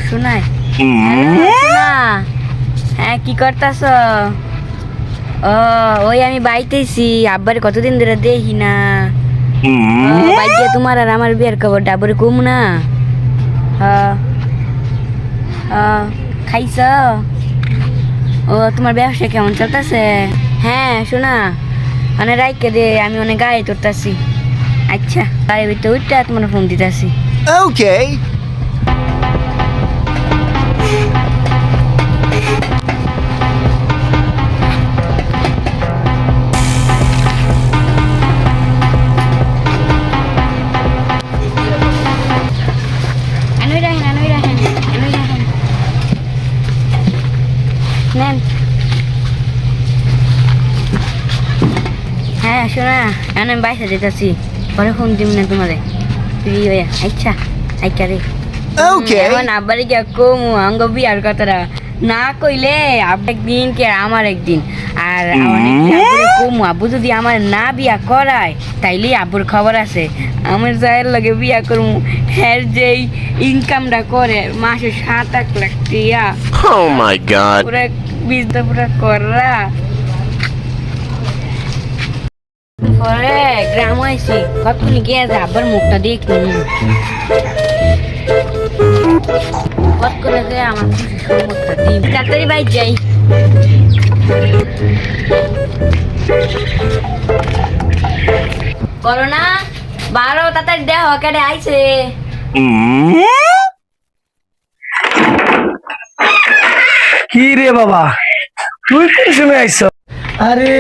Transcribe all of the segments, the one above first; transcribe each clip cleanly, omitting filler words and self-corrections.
শোনাই শোনা। হ্যাঁ কি করতাছ? ওই আমি বাইতেছি, আব্বারে কতদিন ধরে দেখি না। বাইকে তোমার আর আমার বিয়ের খবরটা আব্বারে কম না। খাইছ? ও তোমার ব্যবসা কেমন চলতেছে? হ্যাঁ শোনা, মানে রাইকে দে, আমি অনেক গাড়ি তুলতেছি। আচ্ছা গাড়ির ভিতরে উঠতে তোমার ফোন দিতেছি। ওকে। নেন। হ্যাঁ শোনা, এখন আমি বাইসা যেতেছি, পরে ফোন দিব না তোমাদের ফ্রি হয়ে। আচ্ছা আচ্ছা রে। ওকে। এখন আব্বারে গিয়া কমু অঙ্গ বিয়ার কথাটা না কইলে আব্বা একদিন কে আমার একদিন। আর অনেক কমু, আব্বু যদি আমার না বিয়া করায় তাইলে আব্বুর খবর আছে। আমার যায়ের লগে বিয়া করবো, হ্যার যেই ইনকামটা করে মাসে 7-8 লাখ টিয়া, Oh my god. পুরা বিজটা পুরা করা। পরে গ্রাম আইসি, কতক্ষণ গিয়ে আছে আব্বার মুখটা দেখি কত করে যে আমার খুশি মুখটা দিই। তাড়াতাড়ি বাইর যাই। করোনা 12 তাড়াতাড়ি দেহ কেটে আইছে। কি রে বাবা, তুই কোন সময় আইস? আরে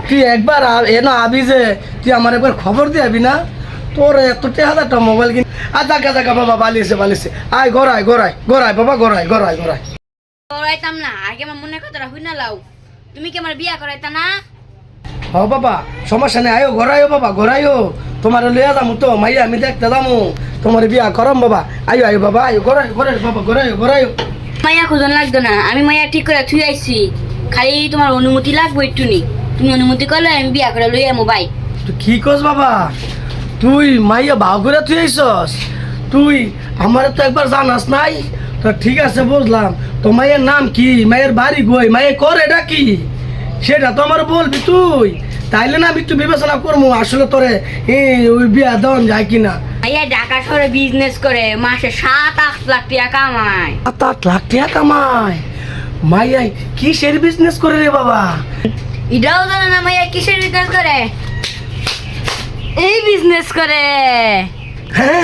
তুই একবার এনো আবি যে তুই আমার একবার খবর দিবি না? তোর এত টেহাদাটা মোবাইল কিন। জাগা জাগা বাবা, বালিছে বালিছে, আয় গড়াই গড়াই গড়াই বাবা, গড়াই গড়াই গড়াই। করাইতাম না, আগে আমার মনের কথাটা হই না লাও। তুমি কি আমার বিয়া করাইতা না? হ বাবা, সমস্যা নেই, আয়ো গড়াইও বাবা, গড়াইও। তোমার লইয়া যামু তো মাইয়া, আমি দেখতে যামু, তোমার বিয়া করম বাবা। আয়ো আয়ো বাবা, আয়ো গড়াই গড়াই বাবা, গড়াইও গড়াইও। মাইয়া খুঁজন লাগতো না, আমি মাইয়া ঠিক করে থুই আইছি, খালি তোমার অনুমতি লাগবে একটু নি। তুমি অনুমতি করলে আমি বিয়া করে লই আমো ভাই। তুই কি কস বাবা? তুই মাইয়া ভাও করে তুই আইসস? তুই আমার তো একবার জানাস নাই। তো ঠিক আছে বুঝলাম, তো মায়ের নাম কি, মায়ের বাড়ি কই, মায়ের করে এটা কি, সেটা তো আমার বলবি তুই। তাইলে না আমি একটু বিবেচনা করবো আসলে তোরে ওই বিয়া দেওয়ান যায় কিনা। মাইয়া ঢাকা শহরে বিজনেস করে, মাসে 7-8 লাখ টাকা কামায়। 7-8 লাখ টাকা কামায়? মাইয়া কিসের বিজনেস করে রে বাবা? এটাও জানে না মাইয়া কিসের বিজনেস করে? এই বিজনেস করে। হ্যাঁ